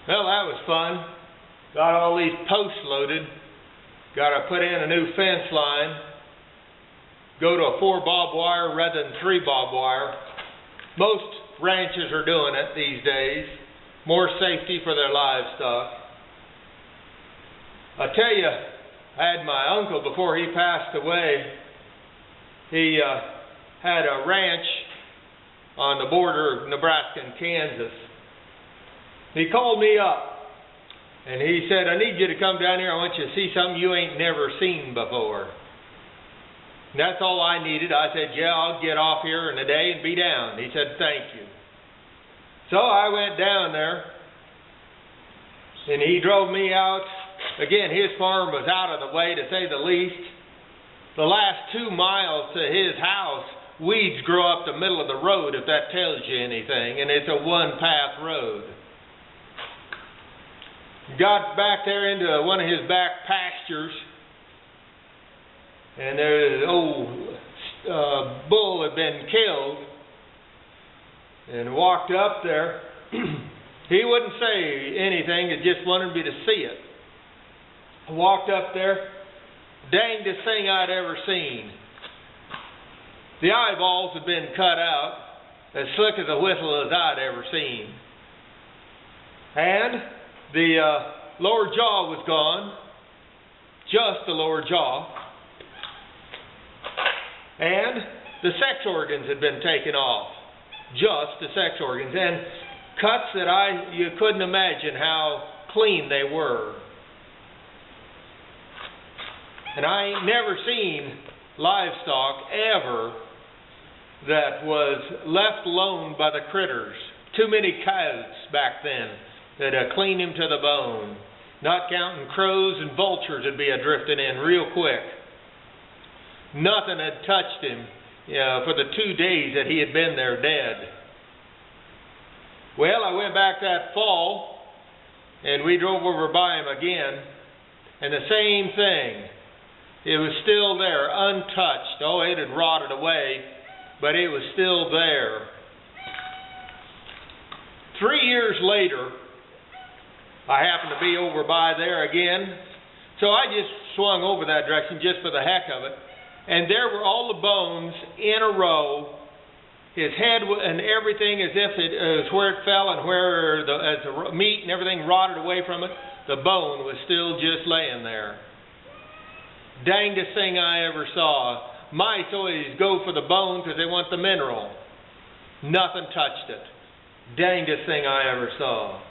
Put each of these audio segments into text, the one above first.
Well, that was fun. Got all these posts loaded. Got to put in a new fence line. Go to a 4 bob wire rather than 3 bob wire. Most ranches are doing it these days. More safety for their livestock. I tell you, I had my uncle before he passed away. He had a ranch on the border of Nebraska and Kansas. He called me up and he said, I need you to come down here. I want you to see something you ain't never seen before. And that's all I needed. I said, yeah, I'll get off here in a day and be down. He said, thank you. So I went down there and he drove me out. Again, his farm was out of the way, to say the least. The last 2 miles to his house, weeds grow up the middle of the road, if that tells you anything, and it's a one-path road. Got back there into one of his back pastures, and there's an old bull had been killed, and walked up there. He wouldn't say anything, he just wanted me to see it. I walked up there, dangest thing I'd ever seen. The eyeballs had been cut out, as slick as a whistle as I'd ever seen. And the lower jaw was gone, just the lower jaw. And the sex organs had been taken off, just the sex organs. And cuts that you couldn't imagine how clean they were. And I ain't never seen livestock ever that was left alone by the critters. Too many coyotes back then that cleaned him to the bone. Not counting crows and vultures would be drifting in real quick. Nothing had touched him, for the 2 days that he had been there dead. Well, I went back that fall and we drove over by him again, and the same thing. It was still there, untouched. Oh, it had rotted away, but it was still there. 3 years later, I happened to be over by there again, so I just swung over that direction just for the heck of it, and there were all the bones in a row, his head and everything as if it was where it fell and where as the meat and everything rotted away from it, the bone was still just laying there. Dangest thing I ever saw. Mice always go for the bone because they want the mineral. Nothing touched it. Dangest thing I ever saw.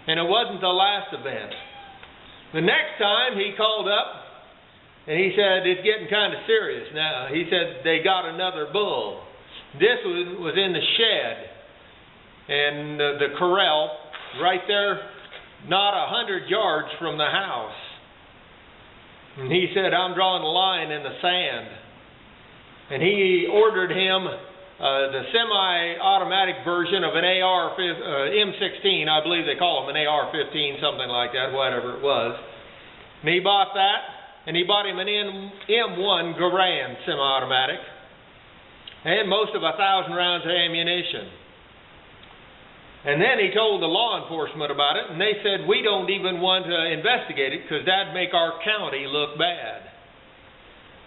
And it wasn't the last event. The next time he called up and he said, it's getting kind of serious now. He said they got another bull. This was in the shed and the corral right there, not 100 yards from the house. And he said, I'm drawing a line in the sand. And he ordered him the semi-automatic version of an M16. I believe they call them an AR-15, something like that, whatever it was. And he bought that, and he bought him an M1 Garand semi-automatic, and most of 1,000 rounds of ammunition. And then he told the law enforcement about it, and they said, we don't even want to investigate it because that'd make our county look bad.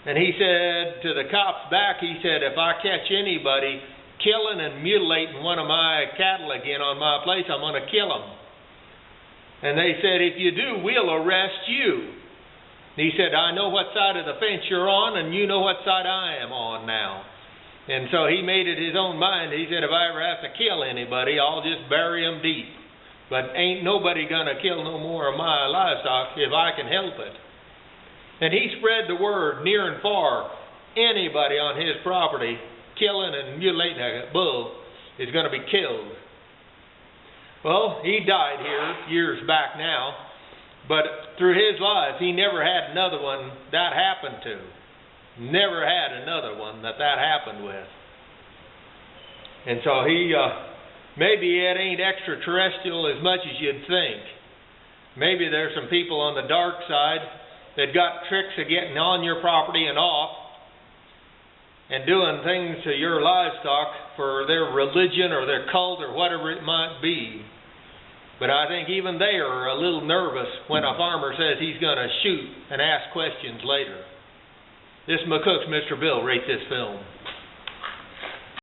And he said to the cops back, he said, if I catch anybody killing and mutilating one of my cattle again on my place, I'm going to kill them. And they said, if you do, we'll arrest you. He said, I know what side of the fence you're on, and you know what side I am on now. And so he made it his own mind. He said, if I ever have to kill anybody, I'll just bury them deep. But ain't nobody going to kill no more of my livestock if I can help it. And he spread the word near and far. Anybody on his property killing and mutilating a bull is going to be killed. Well, he died here years back now. But through his life, he never had another one that happened to. Never had another one that happened with. And so maybe it ain't extraterrestrial as much as you'd think. Maybe there's some people on the dark side that got tricks of getting on your property and off and doing things to your livestock for their religion or their cult or whatever it might be. But I think even they are a little nervous when a farmer says he's going to shoot and ask questions later. This is McCook's Mr. Bill. Rate this film.